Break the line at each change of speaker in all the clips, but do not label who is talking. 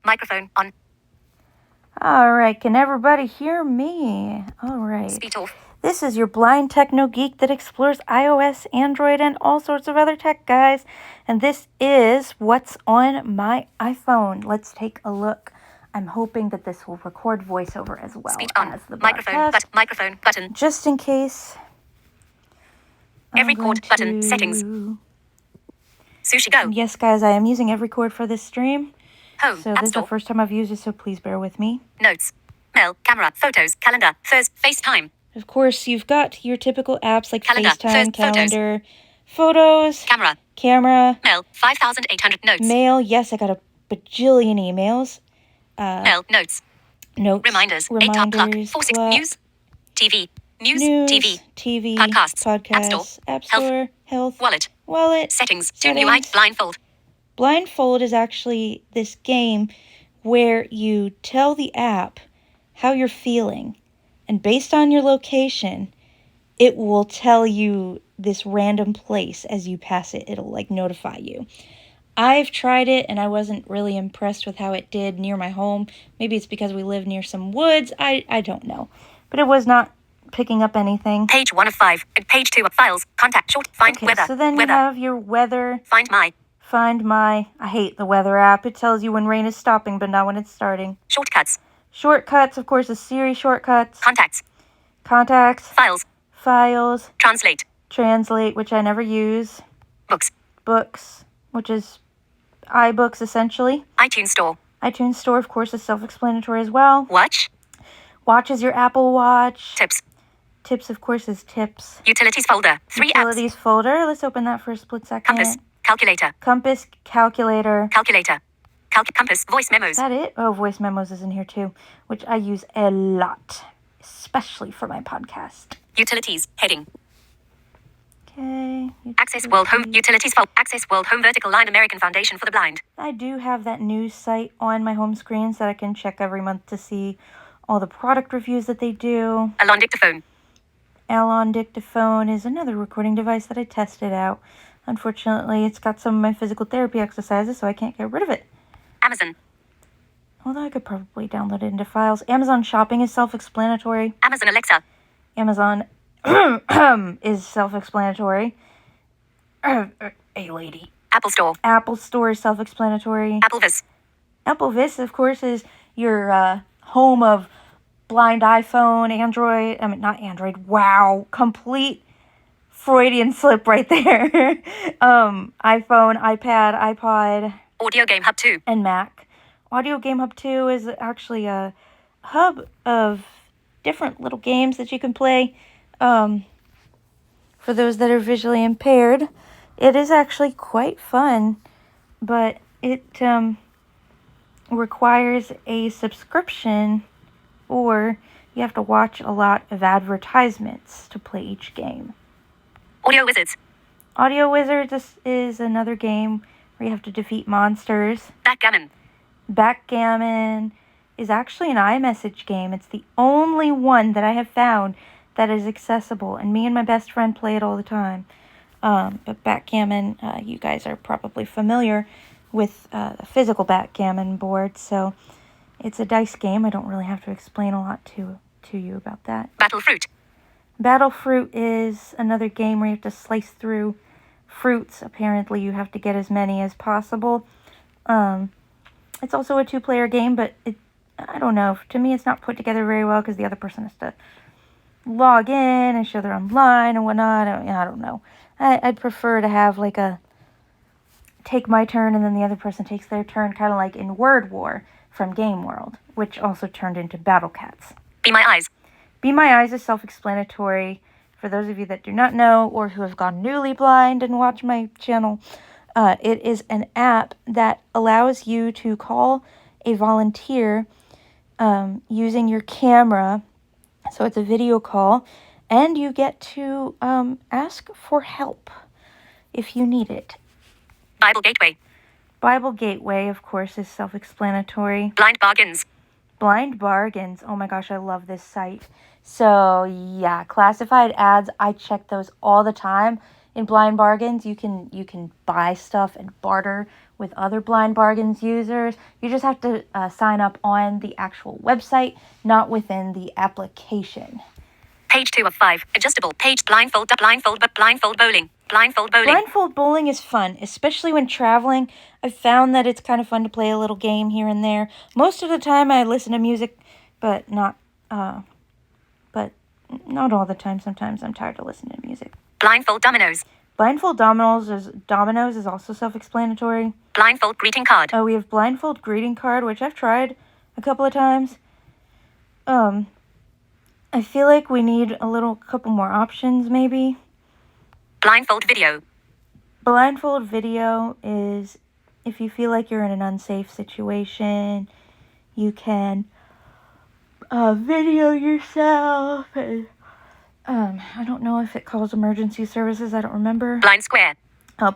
Microphone on.
All right, can everybody hear me? All right.
Speech off.
This is your blind techno geek that explores iOS, Android, and all sorts of other tech, guys. And this is what's on my iPhone. Let's take a look. I'm hoping that this will record voiceover as well
Speech on.
as the
Microphone.
broadcast.
Microphone button.
Just in case.
Every chord button. Settings. Sushi Go.
Yes, guys, I am using every chord for this stream.
Home.
So
App
this is the
Store.
first time I've used it, so please bear with me.
Notes. Mail. Camera. Photos. Calendar. FaceTime.
Of course, you've got your typical apps like
Calendar,
FaceTime,
photos.
Calendar, Photos,
Camera. Mail. 5,800 notes.
Mail. Yes, I got a bajillion emails.
Mail. Notes.
Notes.
Reminders. 8 top clock.
Reminders.
4 6
clock,
news. TV. News. TV.
Podcasts,
App Store.
App
Health.
Store, Health,
Wallet. Settings. Do new blindfold.
Blindfold is actually this game where you tell the app how you're feeling, and based on your location, it will tell you this random place as you pass it. It'll like notify you. I've tried it and I wasn't really impressed with how it did near my home. Maybe it's because we live near some woods. I don't know. But it was not picking up anything.
Page 1 of 5. Page 2 of files. Contact. Short. Find
Okay,
weather.
so then you have your weather.
Find my.
I hate the weather app. It tells you when rain is stopping, but not when it's starting.
Shortcuts.
Shortcuts, of course, the Siri shortcuts.
Contacts.
Files.
Translate,
which I never use.
Books,
which is iBooks, essentially.
iTunes Store,
of course, is self-explanatory as well. Watch is your Apple Watch. Tips, of course, is tips.
Utilities folder. 3
Utilities folder. Let's open that for a split second.
Compass, calculator. Compass, voice
Is
memos.
that it? Oh, voice memos is in here too, which I use a lot, especially for my podcast.
Utilities, heading.
Okay.
Access World Home, Utilities folder. Access World Home vertical line American Foundation for the Blind.
I do have that news site on my home screen so that I can check every month to see all the product reviews that they do.
Alon dictaphone.
Alon dictaphone is another recording device that I tested out. Unfortunately, it's got some of my physical therapy exercises, so I can't get rid of it.
Amazon.
Although I could probably download it into files. Amazon shopping is self-explanatory.
Amazon Alexa.
Amazon is self-explanatory. Hey, lady.
Apple Store.
Apple Store is self-explanatory.
Applevis,
of course, is your home of blind iPhone, Android. I mean, not Android. Wow. Complete Freudian slip right there. iPhone, iPad, iPod.
Audio Game Hub 2.
And Mac. Audio Game Hub 2 is actually a hub of different little games that you can play. For those that are visually impaired, it is actually quite fun, but it requires a subscription, or you have to watch a lot of advertisements to play each game.
Audio Wizards.
Audio Wizards is another game where you have to defeat monsters. Backgammon is actually an iMessage game. It's the only one that I have found that is accessible, and me and my best friend play it all the time. But backgammon, you guys are probably familiar with the physical backgammon board, so it's a dice game. I don't really have to explain a lot to you about that. Battlefruit is another game where you have to slice through fruits. Apparently, you have to get as many as possible. It's also a 2-player game, but I don't know. To me, it's not put together very well because the other person has to log in and show they're online and whatnot. I don't know. I'd prefer to have like a take my turn and then the other person takes their turn, kind of like in Word War from Game World, which also turned into Battle Cats.
Be My Eyes.
Be My Eyes is self-explanatory. For those of you that do not know or who have gone newly blind and watch my channel, it is an app that allows you to call a volunteer using your camera. So it's a video call, and you get to ask for help if you need it.
Bible Gateway.
Bible Gateway, of course, is self-explanatory.
Blind Bargains.
Blind Bargains. Oh my gosh, I love this site. So yeah, classified ads, I check those all the time. in Blind Bargains, you can buy stuff and barter with other Blind Bargains users. You just have to sign up on the actual website, not within the application.
Page 2 of 5. Adjustable. Page blindfold bowling. Blindfold bowling.
Blindfold bowling is fun, especially when traveling. I've found that it's kind of fun to play a little game here and there. Most of the time I listen to music, but not all the time. Sometimes I'm tired of listening to music.
Blindfold dominoes.
Blindfold dominoes is also self-explanatory.
Blindfold greeting card.
We have blindfold greeting card, which I've tried a couple of times. I feel like we need a couple more options, maybe.
Blindfold video.
Blindfold video is if you feel like you're in an unsafe situation, you can video yourself. And, I don't know if it calls emergency services. I don't remember.
Blind Square.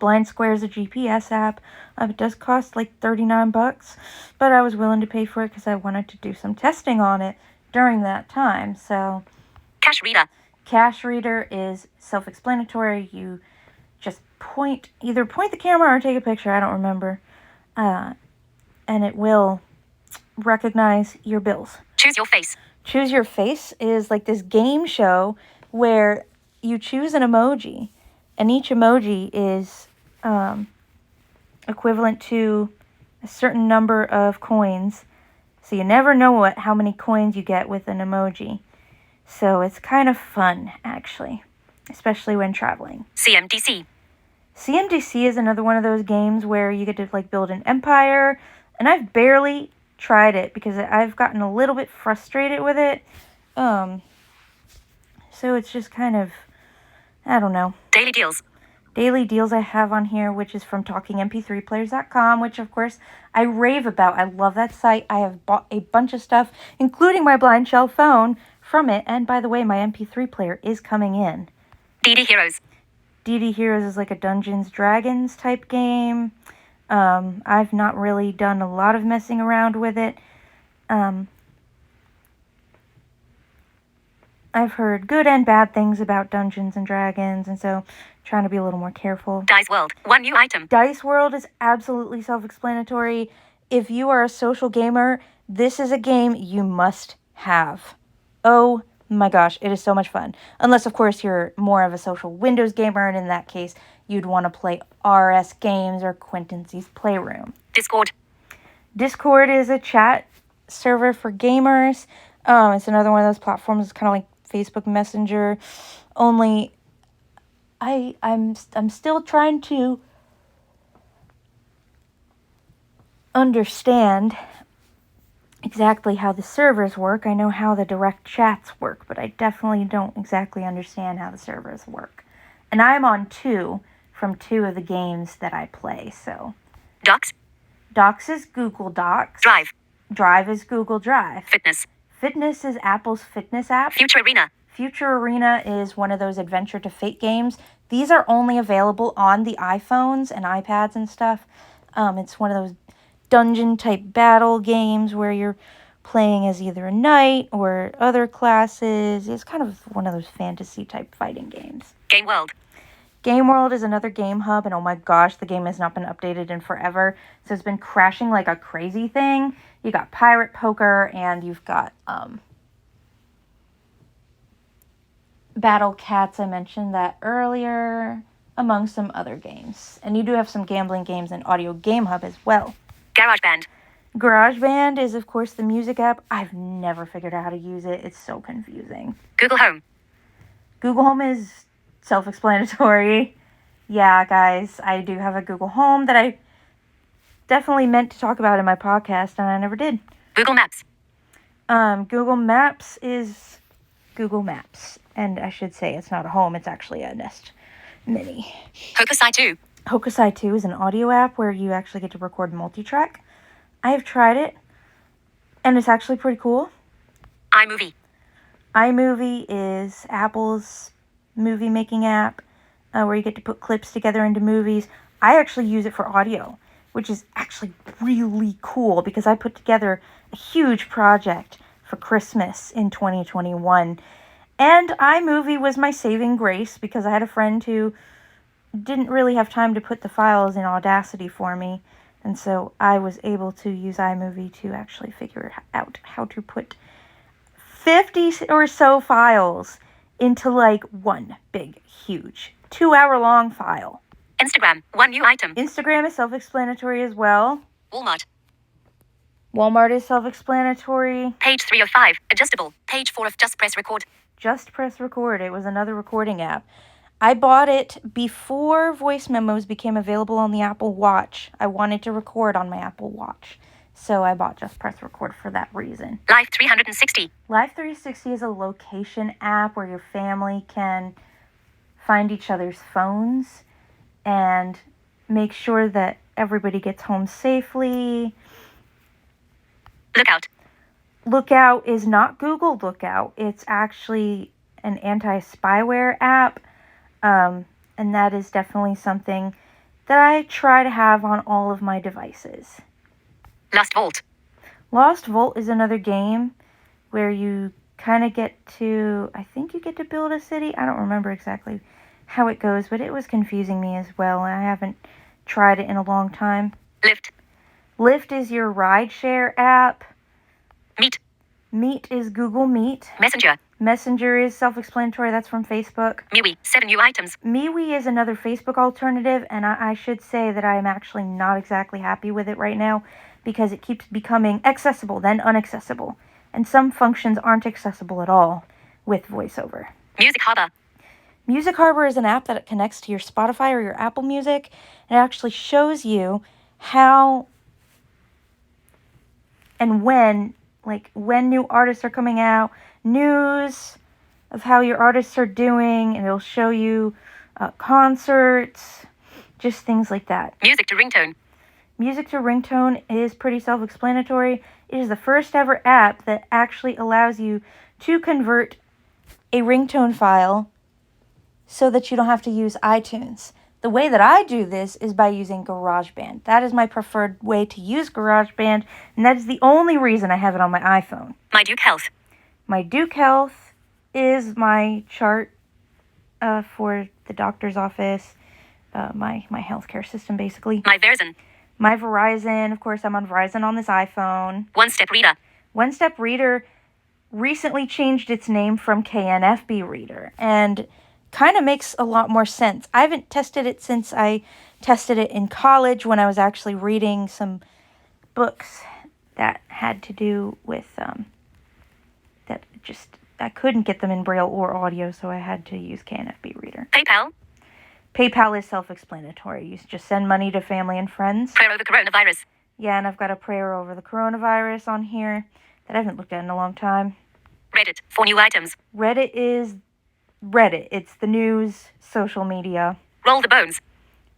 Blind Square is a GPS app. It does cost like $39, but I was willing to pay for it because I wanted to do some testing on it during that time. So,
Cash reader.
Cash reader is self-explanatory. You just either point the camera or take a picture. I don't remember. And it will recognize your bills.
Choose your face.
Choose Your Face is like this game show where you choose an emoji, and each emoji is equivalent to a certain number of coins. So you never know how many coins you get with an emoji. So it's kind of fun, actually, especially when traveling.
CMDC.
CMDC is another one of those games where you get to like build an empire, and I've barely tried it because I've gotten a little bit frustrated with it. So it's just kind of, I don't know.
Daily deals.
Daily deals I have on here, which is from talkingmp3players.com, which of course I rave about. I love that site. I have bought a bunch of stuff, including my blind shell phone, from it. And by the way, my MP3 player is coming in.
DD Heroes.
DD Heroes is like a Dungeons Dragons type game. I've not really done a lot of messing around with it. I've heard good and bad things about Dungeons and Dragons, and so trying to be a little more careful.
Dice World. One new item.
Dice World is absolutely self-explanatory. If you are a social gamer, this is a game you must have. Oh my gosh, it is so much fun. Unless, of course, you're more of a social Windows gamer, and in that case, you'd want to play RS Games or Quinton's Playroom.
Discord.
Discord is a chat server for gamers. It's another one of those platforms. It's kind of like Facebook Messenger, only I'm still trying to understand exactly how the servers work. I know how the direct chats work, but I definitely don't exactly understand how the servers work. And I'm on 2 from 2 of the games that I play, so.
Docs.
Docs is Google Docs.
Drive.
Drive is Google Drive.
Fitness.
Fitness is Apple's fitness app.
Future Arena.
Future Arena is one of those Adventure to Fate games. These are only available on the iPhones and iPads and stuff. It's one of those dungeon-type battle games where you're playing as either a knight or other classes. It's kind of one of those fantasy-type fighting games.
Game World.
Game World is another game hub, and oh my gosh, the game has not been updated in forever, so it's been crashing like a crazy thing. You got Pirate Poker, and you've got Battle Cats, I mentioned that earlier, among some other games. And you do have some gambling games and Audio Game Hub as well.
GarageBand.
GarageBand is, of course, the music app. I've never figured out how to use it. It's so confusing.
Google Home.
Google Home is self-explanatory. Yeah, guys, I do have a Google Home that I definitely meant to talk about in my podcast, and I never did.
Google Maps.
Google Maps is Google Maps. And I should say it's not a home, it's actually a Nest Mini.
Hokusai 2.
Hokusai 2 is an audio app where you actually get to record multi-track. I have tried it, and it's actually pretty cool.
iMovie.
iMovie is Apple's movie-making app where you get to put clips together into movies. I actually use it for audio, which is actually really cool because I put together a huge project for Christmas in 2021. And iMovie was my saving grace because I had a friend who didn't really have time to put the files in Audacity for me. And so I was able to use iMovie to actually figure out how to put 50 or so files into like one big, huge 2-hour-long file.
Instagram. 1 new item.
Instagram is self-explanatory as well.
Walmart.
Walmart is self-explanatory.
Page 3 of 5. Adjustable. Page 4 of Just Press Record.
Just Press Record. It was another recording app. I bought it before voice memos became available on the Apple Watch. I wanted to record on my Apple Watch. So I bought Just Press Record for that reason.
Live 360.
Live 360 is a location app where your family can find each other's phones and make sure that everybody gets home safely.
Lookout.
Lookout is not Google Lookout. It's actually an anti-spyware app. And that is definitely something that I try to have on all of my devices.
Lost Vault.
Lost Vault is another game where you kind of get to, I think you get to build a city. I don't remember exactly how it goes, but it was confusing me as well, and I haven't tried it in a long time.
Lyft.
Lyft is your rideshare app.
Meet.
Meet is Google Meet.
Messenger.
Messenger is self-explanatory. That's from Facebook.
MeWe. 7 new items.
MeWe is another Facebook alternative, and I should say that I am actually not exactly happy with it right now because it keeps becoming accessible, then unaccessible. And some functions aren't accessible at all with VoiceOver.
Music Harbor.
Music Harbor is an app that connects to your Spotify or your Apple Music. It actually shows you how and when new artists are coming out, news of how your artists are doing, and it'll show you concerts, just things like that.
Music to ringtone.
Music to ringtone is pretty self-explanatory. It is the first ever app that actually allows you to convert a ringtone file so that you don't have to use iTunes. The way that I do this is by using GarageBand. That is my preferred way to use GarageBand, and that is the only reason I have it on my iPhone.
My Duke Health.
My Duke Health is my chart for the doctor's office, my healthcare system, basically.
My Verizon.
My Verizon, of course, I'm on Verizon on this iPhone.
One Step Reader.
One Step Reader recently changed its name from KNFB Reader, and kind of makes a lot more sense. I haven't tested it since I tested it in college when I was actually reading some books that had to do with, I couldn't get them in Braille or audio, so I had to use KNFB Reader.
PayPal.
PayPal is self-explanatory. You just send money to family and friends.
Prayer over coronavirus.
Yeah, and I've got a prayer over the coronavirus on here that I haven't looked at in a long time.
Reddit. 4 new items.
Reddit is Reddit. It's the news, social media.
Roll the Bones.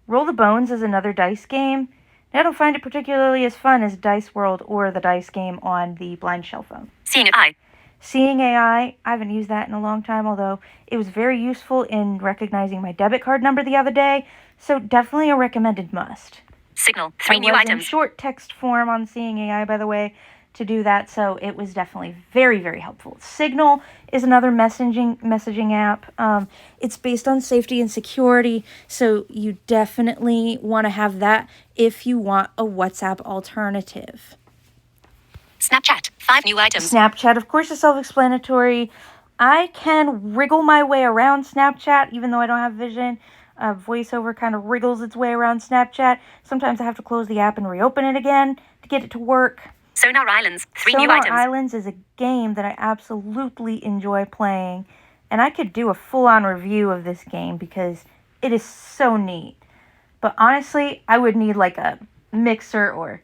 Roll the Bones is another dice game. I don't find it particularly as fun as Dice World or the dice game on the Blind Shell phone.
Seeing AI.
Seeing AI, I haven't used that in a long time, although it was very useful in recognizing my debit card number the other day, so definitely a recommended must.
Signal. 3 new
I was
items.
in short text form on Seeing AI, by the way, to do that, so it was definitely very, very helpful. Signal is another messaging app. It's based on safety and security, so you definitely want to have that if you want a WhatsApp alternative.
Snapchat. 5 new items.
Snapchat, of course, is self-explanatory. I can wriggle my way around Snapchat, even though I don't have vision. VoiceOver kind of wriggles its way around Snapchat. Sometimes I have to close the app and reopen it again to get it to work.
Sonar Islands. 3 new
Sonar
items.
Islands is a game that I absolutely enjoy playing, and I could do a full-on review of this game because it is so neat. But honestly, I would need like a mixer or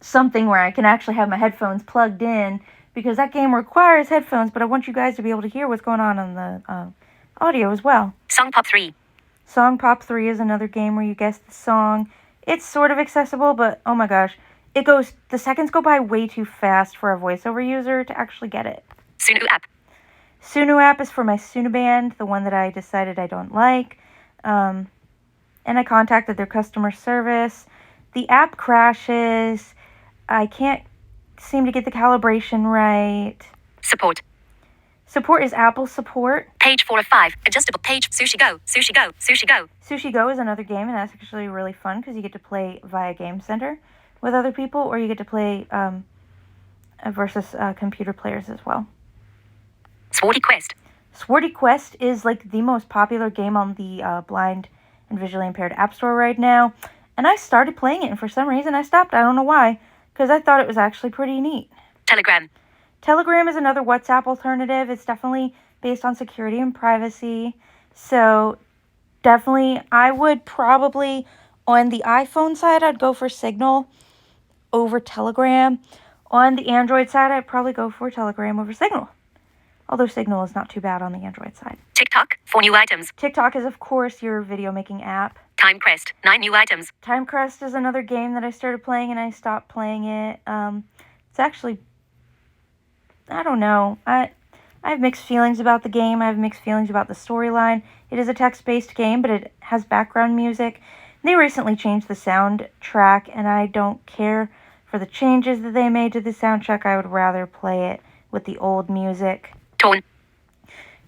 something where I can actually have my headphones plugged in, because that game requires headphones, but I want you guys to be able to hear what's going on the audio as well.
Song Pop 3.
Song Pop 3 is another game where you guess the song. It's sort of accessible, but oh my gosh, the seconds go by way too fast for a VoiceOver user to actually get it.
Sunu app.
Sunu app is for my Sunu band, the one that I decided I don't like. And I contacted their customer service. The app crashes. I can't seem to get the calibration right.
Support.
Support is Apple support.
Page 4 of 5. Adjustable page. Sushi Go. Sushi Go. Sushi Go.
Sushi Go is another game, and that's actually really fun because you get to play via Game Center with other people, or you get to play versus computer players as well.
Swordy Quest.
Swordy Quest is like the most popular game on the blind and visually impaired app store right now, and I started playing it, and for some reason I stopped. I don't know why, because I thought it was actually pretty neat.
Telegram.
Telegram is another WhatsApp alternative. It's definitely based on security and privacy. So definitely, I would probably, on the iPhone side, I'd go for Signal over Telegram. On the Android side, I'd probably go for Telegram over Signal. Although Signal is not too bad on the Android side.
TikTok. 4 new items.
TikTok is, of course, your video making app.
Time Crest. 9 new items.
Time Crest is another game that I started playing and I stopped playing it. It's actually, I don't know. I have mixed feelings about the game. I have mixed feelings about the storyline. It is a text-based game, but it has background music. They recently changed the soundtrack, and I don't care for the changes that they made to the soundtrack. I would rather play it with the old music.
Torn.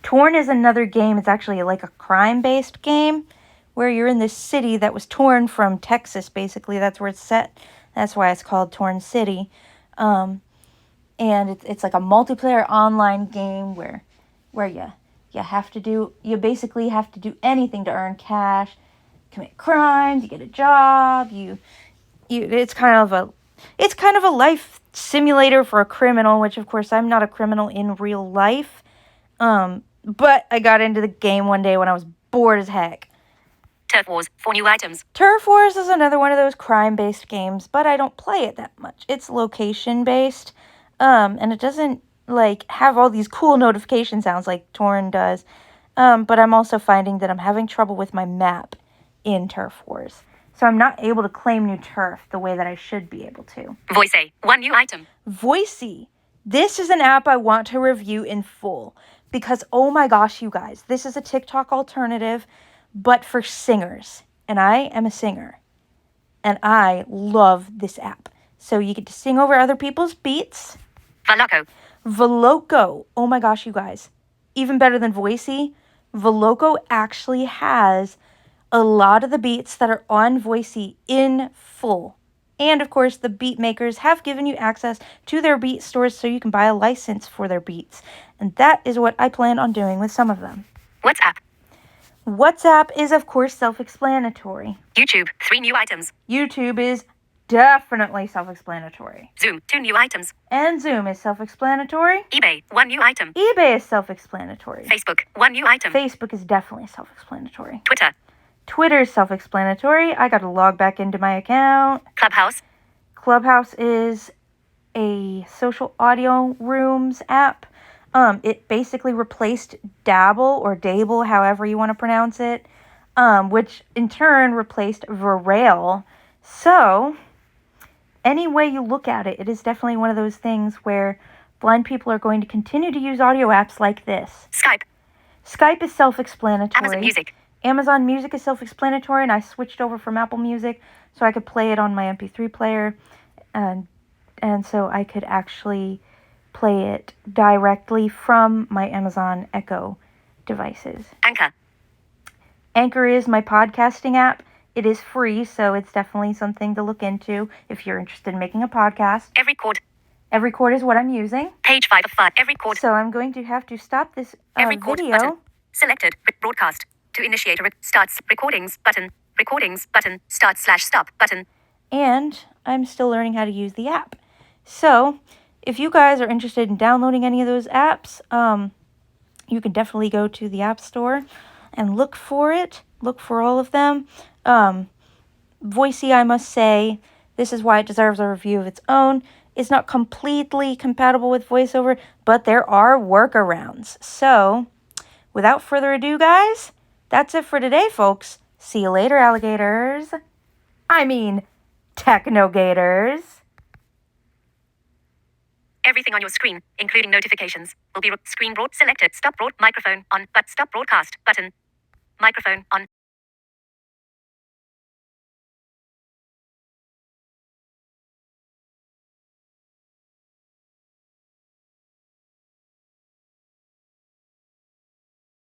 Torn is another game. It's actually like a crime-based game where you're in this city that was torn from Texas, basically. That's where it's set. That's why it's called Torn City. And it's like a multiplayer online game where you basically have to do anything to earn cash, commit crimes, you get a job, it's kind of a life simulator for a criminal, which of course I'm not a criminal in real life. But I got into the game one day when I was bored as heck.
Turf Wars. 4 new items.
Turf Wars is another one of those crime-based games, but I don't play it that much. It's location-based, and it doesn't, like, have all these cool notification sounds like Torn does. But I'm also finding that I'm having trouble with my map in Turf Wars. So I'm not able to claim new turf the way that I should be able to.
Voicey. 1 new item.
Voicey. This is an app I want to review in full because, oh my gosh, you guys, this is a TikTok alternative, but for singers. And I am a singer. And I love this app. So you get to sing over other people's beats.
Veloco.
Veloco. Oh my gosh, you guys. Even better than Voicey. Veloco actually has a lot of the beats that are on Voicey in full. And of course, the beat makers have given you access to their beat stores so you can buy a license for their beats. And that is what I plan on doing with some of them.
WhatsApp.
WhatsApp is, of course, self-explanatory.
YouTube. 3 new items.
YouTube is definitely self-explanatory.
Zoom. 2 new items.
And Zoom is self-explanatory.
eBay. 1 new item.
eBay is self-explanatory.
Facebook. 1 new item.
Facebook is definitely self-explanatory.
Twitter.
Twitter is self-explanatory. I got to log back into my account.
Clubhouse.
Clubhouse is a social audio rooms app. It basically replaced Dabble or Dable, however you want to pronounce it, which in turn replaced Verail. So, any way you look at it, it is definitely one of those things where blind people are going to continue to use audio apps like this.
Skype.
Skype is self-explanatory.
Amazon Music.
Amazon Music is self-explanatory, and I switched over from Apple Music so I could play it on my MP3 player, and so I could actually play it directly from my Amazon Echo devices.
Anchor.
Anchor is my podcasting app. It is free, so it's definitely something to look into if you're interested in making a podcast.
Every chord.
Every chord is what I'm using.
Page 5 of 5. Every chord.
So I'm going to have to stop this
Every chord
video.
button. Selected. Broadcast. To initiate a starts recordings button. Recordings button. Start/stop button.
And I'm still learning how to use the app. So if you guys are interested in downloading any of those apps, you can definitely go to the App Store and look for it. Look for all of them. Voicey, I must say, this is why it deserves a review of its own. It's not completely compatible with VoiceOver, but there are workarounds. So, without further ado, guys, that's it for today, folks. See you later, alligators. I mean, technogators.
Everything on your screen, including notifications, will be screen broad selected. Stop broad microphone on, but stop broadcast button. Microphone on.